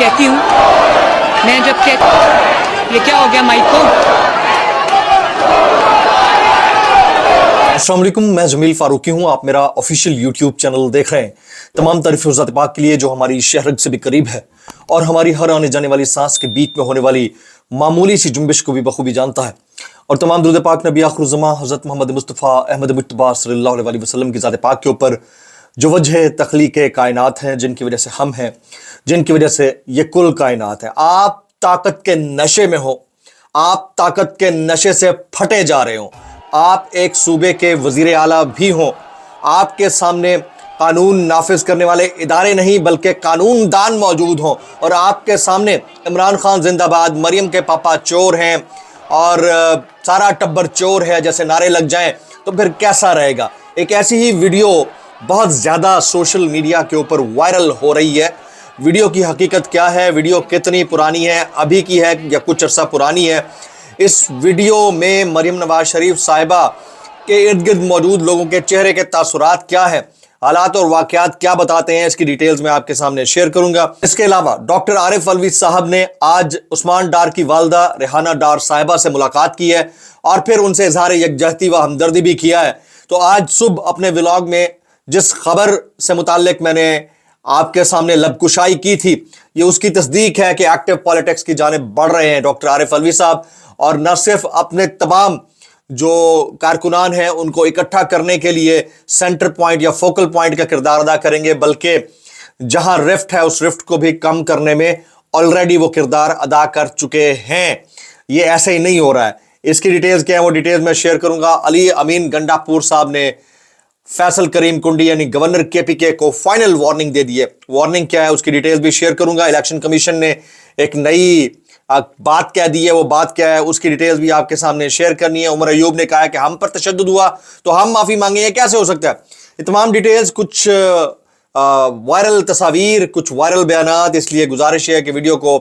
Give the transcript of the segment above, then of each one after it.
कहती हूँ, मैं जब कहती ये क्या हो गया माइक को। अस्सलाम वालेकुम, मैं जमील फारूकी हूँ। आप मेरा ऑफिशियल यूट्यूब चैनल देख रहे हैं। तमाम तारीफ़ ज़ात पाक के लिए जो हमारी शहरग से भी करीब है और हमारी हर आने जाने वाली सांस के बीच में होने वाली मामूली सी जुम्बिश को भी बखूबी जानता है। और तमाम दुरूद पाक नबी आखिरुज़्ज़मा हज़रत मोहम्मद मुस्तफ़ा अहमद मुज्तबा सल्लल्लाहु अलैहि वसल्लम की ज़ात पाक के ऊपर जो वजह तख्लीक कायनात हैं, जिनकी वजह से हम हैं, जिनकी वजह से ये कुल कायनात है। आप ताकत के नशे में हो, आप ताकत के नशे से फटे जा रहे हो, आप एक सूबे के वज़ीर आला भी हों, आपके सामने कानून नाफिज करने वाले इदारे नहीं बल्कि कानून दान मौजूद हों और आपके सामने इमरान खान जिंदाबाद, मरियम के पापा चोर हैं और सारा टब्बर चोर है जैसे नारे लग जाएं, तो फिर कैसा रहेगा। एक ऐसी ही वीडियो बहुत ज़्यादा सोशल मीडिया के ऊपर वायरल हो रही है। वीडियो की हकीकत क्या है, वीडियो कितनी पुरानी है, अभी की है या कुछ अरसा पुरानी है। इस वीडियो में मरियम नवाज शरीफ साहिबा के इर्द गिर्द मौजूद लोगों के चेहरे के तासुरात क्या है, हालात और वाक़यात क्या बताते हैं, इसकी डिटेल्स मैं आपके सामने शेयर करूंगा। इसके अलावा डॉक्टर आरिफ अलवी साहब ने आज उस्मान डार की वालदा रेहाना डार साहिबा से मुलाकात की है और फिर उनसे इजहार यकजहती व हमदर्दी भी किया है। तो आज सुबह अपने व्लॉग में जिस खबर से मुताल्लिक मैंने आपके सामने लबकुशाई की थी, ये उसकी तस्दीक है कि एक्टिव पॉलिटिक्स की जानिब बढ़ रहे हैं डॉक्टर आरिफ अलवी साहब, और न सिर्फ अपने तमाम जो कारकुनान हैं उनको इकट्ठा करने के लिए सेंटर पॉइंट या फोकल पॉइंट का किरदार अदा करेंगे, बल्कि जहां रिफ्ट है उस रिफ्ट को भी कम करने में ऑलरेडी वो किरदार अदा कर चुके हैं। ये ऐसे ही नहीं हो रहा है। इसकी डिटेल्स क्या है वो डिटेल्स मैं शेयर करूंगा। अली अमीन गंडापुर साहब ने फैसल करीम कुंडी यानी गवर्नर केपीके को फाइनल वार्निंग दे दी है। वार्निंग क्या है उसकी डिटेल्स भी शेयर करूंगा। इलेक्शन कमीशन ने एक नई बात कह दी है, वो बात क्या है उसकी डिटेल्स भी आपके सामने शेयर करनी है। उमर अयूब ने कहा है कि हम पर तशद्दुद हुआ तो हम माफी मांगे, ये कैसे हो सकता है। ये तमाम डिटेल्स, कुछ वायरल तस्वीर, कुछ वायरल बयानात, इसलिए गुजारिश है कि वीडियो को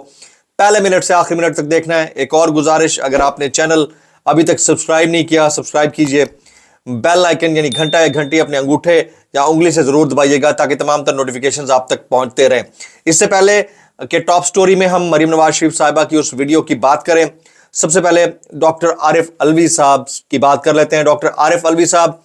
पहले मिनट से आखिरी मिनट तक देखना है। एक और गुजारिश, अगर आपने चैनल अभी तक सब्सक्राइब नहीं किया, सब्सक्राइब कीजिए। बेल आइकन यानी घंटा या घंटी अपने अंगूठे या उंगली से जरूर दबाइएगा ताकि तमाम तर नोटिफिकेशंस आप तक पहुंचते रहें। इससे पहले कि टॉप स्टोरी में हम मरियम नवाज शरीफ साहिबा की उस वीडियो की बात करें, सबसे पहले डॉक्टर आरिफ अलवी साहब की बात कर लेते हैं। डॉक्टर आरिफ अलवी साहब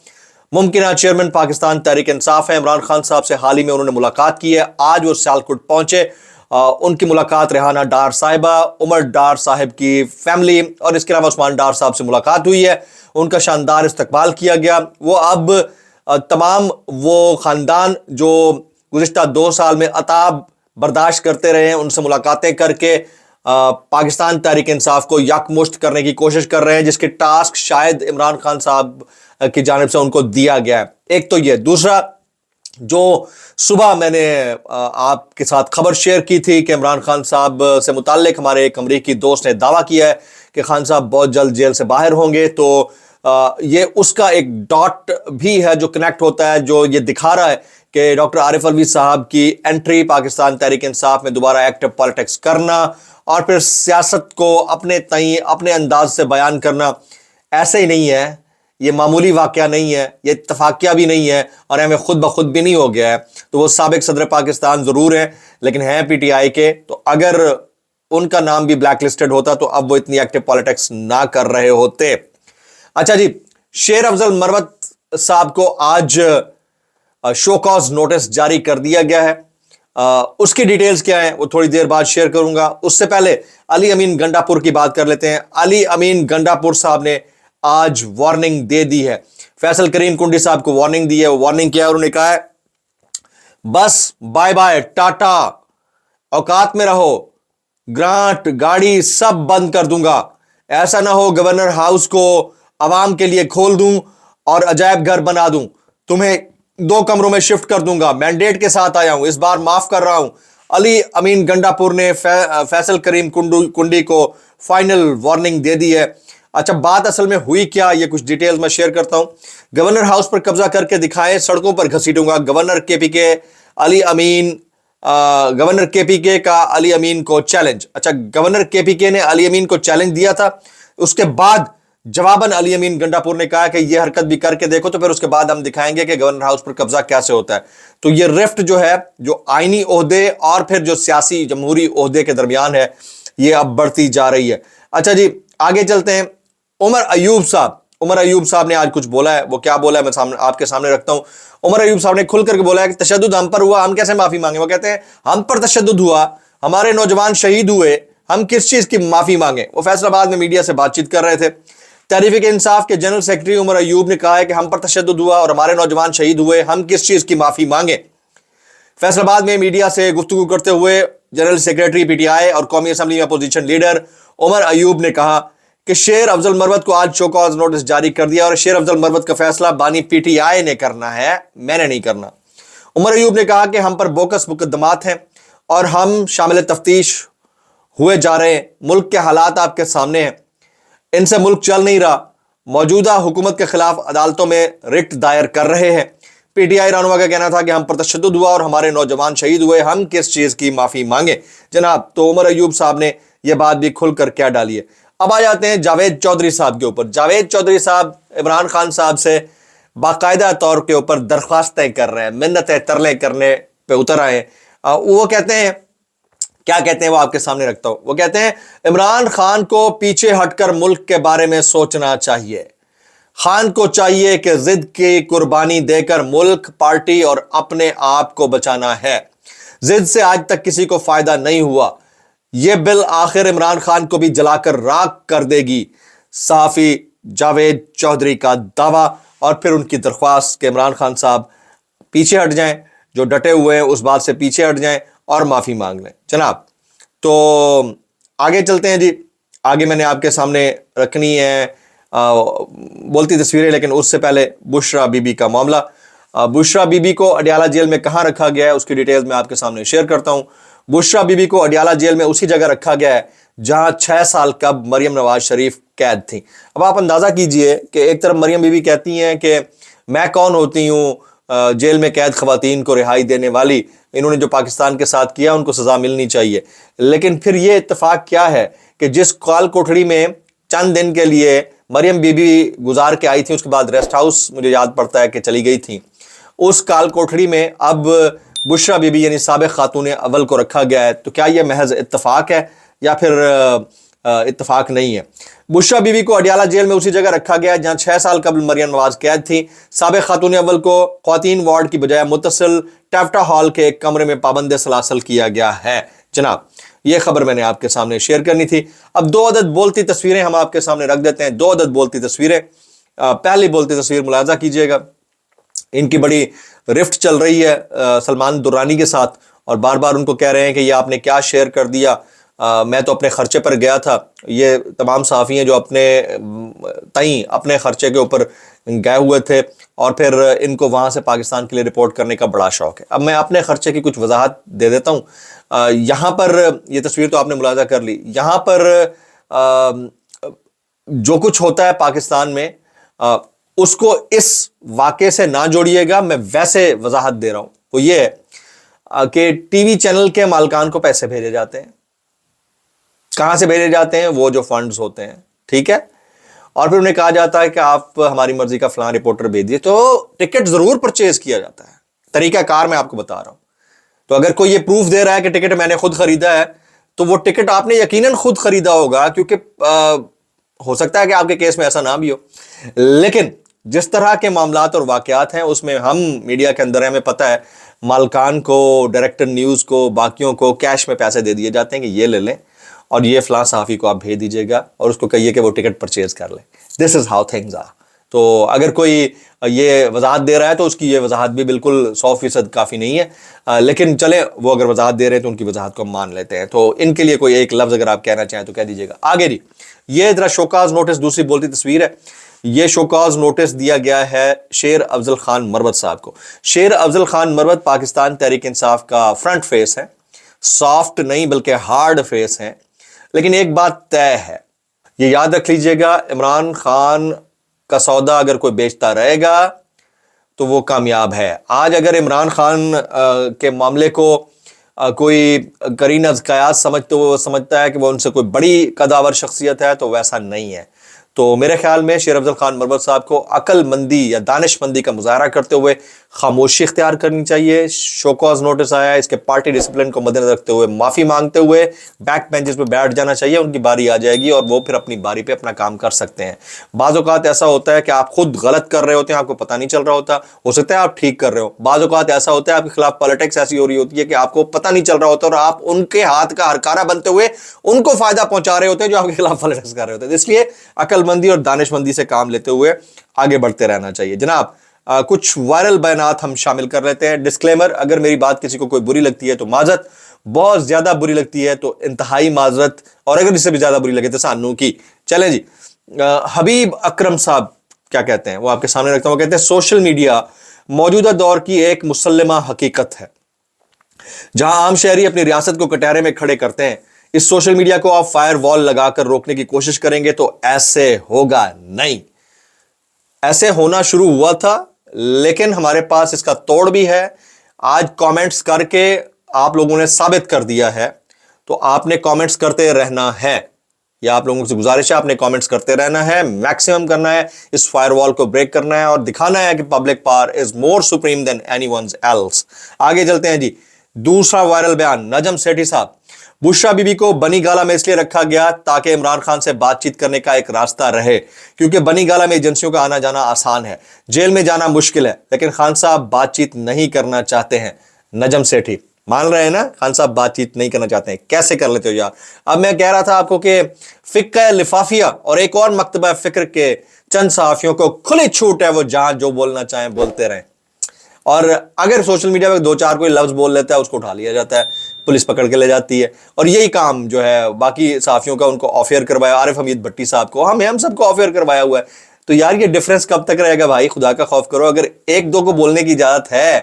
मुमकिन चेयरमैन पाकिस्तान तहरीक इंसाफ है। इमरान खान साहब से हाल ही में उन्होंने मुलाकात की है। आज वो सियालकोट पहुंचे। उनकी मुलाकात रेहाना डार साहिबा, उमर डार साहिब की फैमिली और इसके अलावा उस्मान डार साहब से मुलाकात हुई है। उनका शानदार इस्तकबाल किया गया। वो अब तमाम वो ख़ानदान जो गुज़िश्ता 2 साल में अताब बर्दाश्त करते रहे हैं, उनसे मुलाकातें करके पाकिस्तान तहरीक इंसाफ को यकमुश्त करने की कोशिश कर रहे हैं, जिसके टास्क शायद इमरान खान साहब की जानिब से उनको दिया गया है। एक तो ये, दूसरा जो सुबह मैंने आपके साथ खबर शेयर की थी कि इमरान खान साहब से मुताल्लिक हमारे एक अमरीकी दोस्त ने दावा किया है कि खान साहब बहुत जल्द जेल से बाहर होंगे, तो ये उसका एक डॉट भी है जो कनेक्ट होता है, जो ये दिखा रहा है कि डॉक्टर आरिफ अलवी साहब की एंट्री पाकिस्तान तहरीक इंसाफ में दोबारा एक्टिव पॉलिटिक्स करना और फिर सियासत को अपने तई अपने अंदाज से बयान करना ऐसे ही नहीं है। ये मामूली वाक़या नहीं है, ये इत्तफाकिया भी नहीं है और हमें खुद ब खुद भी नहीं हो गया है। तो वो साबिक सदर पाकिस्तान ज़रूर है लेकिन हैं पीटीआई के, तो अगर उनका नाम भी ब्लैक लिस्टेड होता तो अब वो इतनी एक्टिव पॉलिटिक्स ना कर रहे होते। अच्छा जी, शेर अफजल मरवत साहब को आज शो कॉज नोटिस जारी कर दिया गया है। उसकी डिटेल्स क्या है वो थोड़ी देर बाद शेयर करूंगा। उससे पहले अली अमीन गंडापुर की बात कर लेते हैं। अली अमीन गंडापुर साहब ने आज वार्निंग दे दी है। फैसल करीम कुंडी साहब को वार्निंग दी है। वार्निंग किया, उन्होंने कहा है बस बाय बाय टाटा, औकात में रहो, ग्रांट गाड़ी सब बंद कर दूंगा। ऐसा ना हो गवर्नर हाउस को आवाम के लिए खोल दूं और अजायब घर बना दूं, तुम्हें 2 कमरों में शिफ्ट कर दूंगा, मैंडेट के साथ आया हूं, इस बार माफ कर रहा हूं। अली अमीन गंडापुर ने फैसल करीम कुंडी को फाइनल वार्निंग दे दी है। अच्छा, बात असल में हुई क्या, ये कुछ डिटेल्स मैं शेयर करता हूं। गवर्नर हाउस पर कब्जा करके दिखाएं, सड़कों पर घसीटूंगा। गवर्नर केपीके अली अमीन गवर्नर केपीके का अली अमीन को चैलेंज। अच्छा, गवर्नर केपीके ने अली अमीन को चैलेंज दिया था। उसके बाद जवाबन अली अमीन गंडापुर ने कहा कि ये हरकत भी करके देखो तो फिर उसके बाद हम दिखाएंगे कि गवर्नर हाउस पर कब्जा कैसे होता है। तो ये रिफ्ट जो है, जो आईनी ओहदे और फिर जो सियासी जमहूरी ओहदे के दरमियान है, ये अब बढ़ती जा रही है। अच्छा जी, आगे चलते हैं। उमर अयूब साहब ने आज कुछ बोला है। वो क्या बोला है मैं आपके सामने रखता हूं। उमर अयूब साहब ने खुल करके बोला है कि तशद्दुद हम पर हुआ, हम कैसे माफी मांगे। वो कहते हैं हम पर तशद्दुद हुआ, हमारे नौजवान शहीद हुए, हम किस चीज की माफी मांगे। वो फैसलाबाद में मीडिया से बातचीत कर रहे थे। तहरीक इंसाफ के जनरल सेक्रेटरी उमर अयूब ने कहा है कि हम पर तशद्दुद हुआ और हमारे नौजवान शहीद हुए, हम किस चीज की माफी मांगे। फैसलाबाद में मीडिया से गुफ्तगू करते हुए जनरल सेक्रेटरी पीटीआई और कौमी असम्बली में अपोजिशन लीडर उमर अयूब ने कहा कि शेर अफजल मरवत को आज शो कॉज नोटिस जारी कर दिया और शेर अफजल मरवत का फैसला बानी पीटीआई ने करना है, मैंने नहीं करना। उमर अयूब ने कहा कि हम पर बोकस मुकदमात हैं और हम शामिल तफ्तीश हुए जा रहे हैं। मुल्क के हालात आपके सामने हैं, इनसे मुल्क चल नहीं रहा। मौजूदा हुकूमत के खिलाफ अदालतों में रिट दायर कर रहे हैं। पीटीआई रहनुमा का कहना था कि हम पर तशद्दुद हुआ और हमारे नौजवान शहीद हुए, हम किस चीज की माफी मांगे जनाब। तो उमर अयूब साहब ने यह बात भी खुलकर क्या डाली है। अब आ जाते हैं जावेद चौधरी साहब के ऊपर। जावेद चौधरी साहब इमरान खान साहब से बाकायदा तौर के ऊपर दरख्वास्तें कर रहे हैं, मिन्नतें तरले करने पे उतर आए। वो कहते हैं, क्या कहते हैं वो आपके सामने रखता हूं। वो कहते हैं इमरान खान को पीछे हटकर मुल्क के बारे में सोचना चाहिए। खान को चाहिए कि जिद की कुर्बानी देकर मुल्क, पार्टी और अपने आप को बचाना है। जिद से आज तक किसी को फायदा नहीं हुआ। यह बिल आखिर इमरान खान को भी जलाकर राख कर देगी। सहाफी जावेद चौधरी का दावा और फिर उनकी दरख्वास्त कि इमरान खान साहब पीछे हट जाएं, जो डटे हुए हैं उस बात से पीछे हट जाएं और माफी मांग लें जनाब। तो आगे चलते हैं जी। आगे मैंने आपके सामने रखनी है बोलती तस्वीरें, लेकिन उससे पहले बुशरा बीबी का मामला। बुशरा बीबी को अडियाला जेल में कहां रखा गया है उसकी डिटेल्स मैं आपके सामने शेयर करता हूं। बुशरा बीबी को अडियाला जेल में उसी जगह रखा गया है जहां 6 साल कब मरियम नवाज शरीफ कैद थी। अब आप अंदाजा कीजिए कि एक तरफ मरियम बीबी कहती हैं कि मैं कौन होती हूं जेल में कैद खवातीन को रिहाई देने वाली, इन्होंने जो पाकिस्तान के साथ किया उनको सजा मिलनी चाहिए। लेकिन फिर यह इत्तेफाक क्या है कि जिस काल कोठरी में चंद दिन के लिए मरियम बीबी गुजार के आई थी, उसके बाद रेस्ट हाउस मुझे याद पड़ता है कि चली गई थी, उस काल कोठरी में अब बुशरा बीबी यानी साबिक खातून अव्वल को रखा गया है। तो क्या यह महज इत्तेफाक है या फिर इत्तेफाक नहीं है। बुशरा बीबी को अडियाला जेल में उसी जगह रखा गया जहां 6 साल कबल मरियम नवाज कैद थी। साबिक खातून अव्वल को ख्वातीन वार्ड की बजाय मुत्तसिल टैफ्टा हॉल के एक कमरे में पाबंद सलासल किया गया है जनाब। यह खबर मैंने आपके सामने शेयर करनी थी। अब 2 अदद बोलती तस्वीरें हम आपके सामने रख देते हैं। 2 अदद बोलती तस्वीरें। पहली बोलती तस्वीर मुलाजा कीजिएगा। इनकी बड़ी रिफ्ट चल रही है सलमान दुर्रानी के साथ और बार बार उनको कह रहे हैं कि ये आपने क्या शेयर कर दिया, मैं तो अपने खर्चे पर गया था। ये तमाम सहाफ़ी हैं जो अपने खर्चे के ऊपर गए हुए थे और फिर इनको वहाँ से पाकिस्तान के लिए रिपोर्ट करने का बड़ा शौक है। अब मैं अपने खर्चे की कुछ वजाहत दे देता हूँ। यहाँ पर ये तस्वीर तो आपने मुलाजा कर ली। यहाँ पर जो कुछ होता है पाकिस्तान में उसको इस वाक़े से ना जोड़िएगा, मैं वैसे वजाहत दे रहा हूँ। वो ये है कि टीवी चैनल के मालकान को पैसे भेजे जाते हैं। कहाँ से भेजे जाते हैं? वो जो फंड्स होते हैं, ठीक है, और फिर उन्हें कहा जाता है कि आप हमारी मर्जी का फलां रिपोर्टर भेज दिए। तो टिकट जरूर परचेज किया जाता है। तरीका कार मैं आपको बता रहा हूं। तो अगर कोई ये प्रूफ दे रहा है कि टिकट मैंने खुद खरीदा है, तो वो टिकट आपने यकीनन खुद खरीदा होगा, क्योंकि हो सकता है कि आपके केस में ऐसा ना भी हो। लेकिन जिस तरह के मामलात और वाकयात हैं उसमें हम मीडिया के अंदर हमें पता है मालकान को, डायरेक्टर न्यूज़ को, बाकियों को कैश में पैसे दे दिए जाते हैं कि ये ले लें और ये फलां सहाफ़ी को आप भेज दीजिएगा और उसको कहिए कि वो टिकट परचेज कर ले। This is how things are. तो अगर कोई ये वजाहत दे रहा है तो उसकी ये वजाहत भी बिल्कुल 100% काफ़ी नहीं है। लेकिन चले, वो अगर वजाहत दे रहे हैं तो उनकी वजाहत को मान लेते हैं। तो इनके लिए कोई एक लफ्ज़ अगर आप कहना चाहें तो कह दीजिएगा। आगे जी, ये ज़रा शोकाज नोटिस दूसरी बोलती तस्वीर है। ये शोकाज नोटिस दिया गया है शेर अफजल खान मरवत साहब को। शेर अफजल खान मरवत पाकिस्तान तहरीक इंसाफ का फ्रंट फेस है। सॉफ्ट नहीं बल्कि हार्ड फेस है। लेकिन एक बात तय है, ये याद रख लीजिएगा, इमरान खान का सौदा अगर कोई बेचता रहेगा तो वो कामयाब है। आज अगर इमरान खान के मामले को कोई करीन अज़ कयास समझता है कि वो उनसे कोई बड़ी कदावर शख्सियत है, तो वैसा नहीं है। تو میرے خیال میں شیر افضل خان مروت صاحب کو عقل مندی یا دانش مندی کا مظاہرہ کرتے ہوئے خاموشی اختیار کرنی چاہیے. شو کاز نوٹس آیا, اس کے پارٹی ڈسپلن کو مد نظر رکھتے ہوئے معافی مانگتے ہوئے بیک بینچز پہ بیٹھ جانا چاہیے. ان کی باری آ جائے گی اور وہ پھر اپنی باری پہ اپنا کام کر سکتے ہیں. بعض اوقات ایسا ہوتا ہے کہ آپ خود غلط کر رہے ہوتے ہیں, آپ کو پتہ نہیں چل رہا ہوتا, ہو سکتا ہے آپ ٹھیک کر رہے ہو. بعض اوقات ایسا ہوتا ہے آپ کے خلاف پالیٹکس ایسی ہو رہی ہوتی ہے کہ آپ کو پتہ نہیں چل رہا ہوتا اور آپ ان کے ہاتھ کا ہرکارا بنتے ہوئے ان کو فائدہ پہنچا رہے ہوتے ہیں جو آپ کے خلاف پالیٹکس کر رہے ہوتے ہیں. اس لیے عقل مندی اور دانش مندی سے کام لیتے ہوئے آگے بڑھتے رہنا چاہیے. جناب کچھ وائرل بیانات ہم شامل کر لیتے ہیں. ڈسکلیمر, اگر میری بات کسی کو کوئی بری لگتی ہے تو معذرت, بہت زیادہ بری لگتی ہے تو انتہائی معذرت, اور اگر اس سے بھی زیادہ بری لگے تو سانو کی. چلیں جی, حبیب اکرم صاحب کیا کہتے ہیں وہ آپ کے سامنے رکھتا ہوں. وہ کہتے ہیں سوشل میڈیا موجودہ دور کی ایک مسلمہ حقیقت ہے. جہاں عام شہری اپنی ریاست کو کٹہرے میں کھڑے کرتے ہیں, اس سوشل میڈیا کو آپ فائر وال لگا کر روکنے کی کوشش کریں گے تو ایسے ہوگا نہیں. ایسے ہونا شروع ہوا تھا لیکن ہمارے پاس اس کا توڑ بھی ہے. آج کامنٹس کر کے آپ لوگوں نے ثابت کر دیا ہے, تو آپ نے کامنٹس کرتے رہنا ہے. یا آپ لوگوں سے گزارش ہے, آپ نے کامنٹس کرتے رہنا ہے, میکسیمم کرنا ہے, اس فائر وال کو بریک کرنا ہے اور دکھانا ہے کہ public power is more supreme than any ones else. آگے چلتے ہیں جی. دوسرا وائرل بیان, نجم سیٹھی صاحب, بشرا بی بی کو بنی گالا میں اس لیے رکھا گیا تاکہ عمران خان سے بات چیت کرنے کا ایک راستہ رہے, کیونکہ بنی گالا میں ایجنسیوں کا آنا جانا آسان ہے, جیل میں جانا مشکل ہے, لیکن خان صاحب بات چیت نہیں کرنا چاہتے ہیں. نجم سیٹھی مان رہے ہیں نا, خان صاحب بات چیت نہیں کرنا چاہتے ہیں. کیسے کر لیتے ہو یار. اب میں کہہ رہا تھا آپ کو کہ فقہ لفافیہ اور ایک اور مکتبہ فکر کے چند صحافیوں کو کھلی چھوٹ ہے, وہ جہاں جو بولنا چاہیں بولتے رہیں, اور اگر سوشل میڈیا پہ دو چار کوئی لفظ بول لیتا ہے اس کو اٹھا لیا جاتا ہے, پولیس پکڑ کے لے جاتی ہے. اور یہی کام جو ہے باقی صحافیوں کا, ان کو آف ایئر کروایا, عارف حمید بھٹی صاحب کو, ہم سب کو آف ایئر کروایا ہوا ہے. تو یار یہ ڈفرنس کب تک رہے گا بھائی, خدا کا خوف کرو. اگر ایک دو کو بولنے کی اجازت ہے,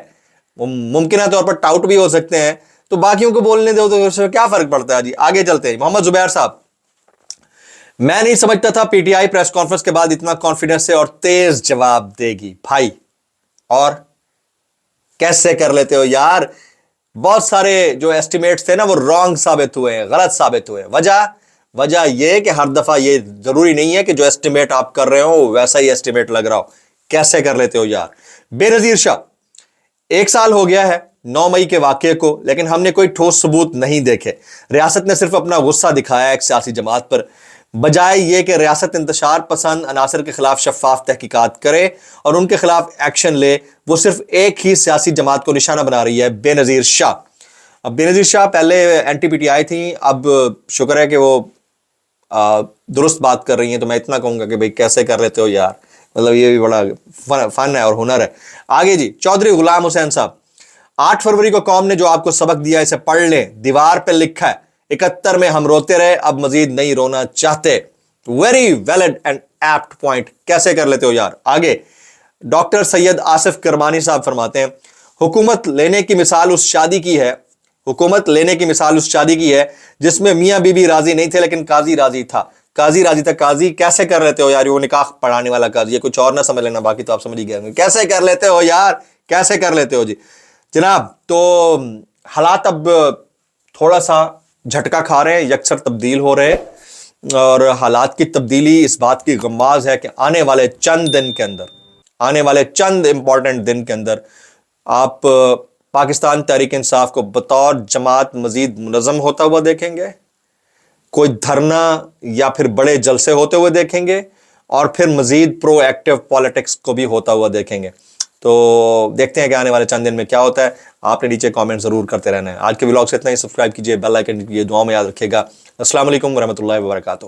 ممکنہ طور پر ٹاؤٹ بھی ہو سکتے ہیں, تو باقیوں کو بولنے دو, تو اس سے کیا فرق پڑتا ہے جی. آگے چلتے ہیں. محمد زبیر صاحب, میں نہیں سمجھتا تھا پی ٹی آئی پریس کانفرنس کے بعد اتنا کانفیڈنس سے اور تیز جواب دے گی. بھائی اور کیسے کر لیتے ہو یار. بہت سارے جو ایسٹیمیٹس تھے نا وہ رانگ ثابت ہوئے ہیں, غلط ثابت ہوئے ہیں. وجہ یہ کہ ہر دفعہ یہ ضروری نہیں ہے کہ جو ایسٹیمیٹ آپ کر رہے ہو ویسا ہی ایسٹیمیٹ لگ رہا ہو. کیسے کر لیتے ہو یار. بے نظیر شاہ, 1 سال ہو گیا ہے 9 مئی کے واقعے کو, لیکن ہم نے کوئی ٹھوس ثبوت نہیں دیکھے. ریاست نے صرف اپنا غصہ دکھایا ایک سیاسی جماعت پر, بجائے یہ کہ ریاست انتشار پسند عناصر کے خلاف شفاف تحقیقات کرے اور ان کے خلاف ایکشن لے. وہ صرف ایک ہی سیاسی جماعت کو نشانہ بنا رہی ہے, بے نظیر شاہ. اب بے نظیر شاہ پہلے anti P T I تھیں, اب شکر ہے کہ وہ درست بات کر رہی ہیں. تو میں اتنا کہوں گا کہ بھئی کیسے کر لیتے ہو یار, مطلب یہ بھی بڑا فن ہے اور ہنر ہے. آگے جی, چودھری غلام حسین صاحب, 8 فروری کو قوم نے جو آپ کو سبق دیا اسے پڑھ لیں, دیوار پہ لکھا ہے 71 میں ہم روتے رہے, اب مزید نہیں رونا چاہتے. Very valid and apt point. کیسے کر لیتے ہو یار. آگے ڈاکٹر سید آصف کرمانی صاحب فرماتے ہیں, حکومت لینے کی مثال اس شادی کی ہے, حکومت لینے کی مثال اس شادی کی ہے جس میں میاں بی بی راضی نہیں تھے لیکن قاضی راضی تھا. قاضی راضی تھا. قاضی کیسے کر لیتے ہو یار, وہ نکاح پڑھانے والا قاضی ہے, کچھ اور نہ سمجھ لینا, باقی تو آپ سمجھ ہی گئے. کیسے کر لیتے ہو یار, کیسے کر لیتے ہو جی. جناب تو حالات اب تھوڑا سا جھٹکا کھا رہے ہیں, یکسر تبدیل ہو رہے, اور حالات کی تبدیلی اس بات کی غماز ہے کہ آنے والے چند دن کے اندر, آنے والے چند امپورٹنٹ دن کے اندر آپ پاکستان تحریک انصاف کو بطور جماعت مزید منظم ہوتا ہوا دیکھیں گے, کوئی دھرنا یا پھر بڑے جلسے ہوتے ہوئے دیکھیں گے, اور پھر مزید پرو ایکٹیو پالیٹکس کو بھی ہوتا ہوا دیکھیں گے. تو دیکھتے ہیں کہ آنے والے چند دن میں کیا ہوتا ہے. آپ نے نیچے کامنٹ ضرور کرتے رہنا ہے. آج کے ولاگ سے اتنا ہی. سبسکرائب کیجیے, بیل آئیکن کیجیے, دعاؤں میں یاد رکھیے گا. السلام علیکم ورحمۃ اللہ وبرکاتہ.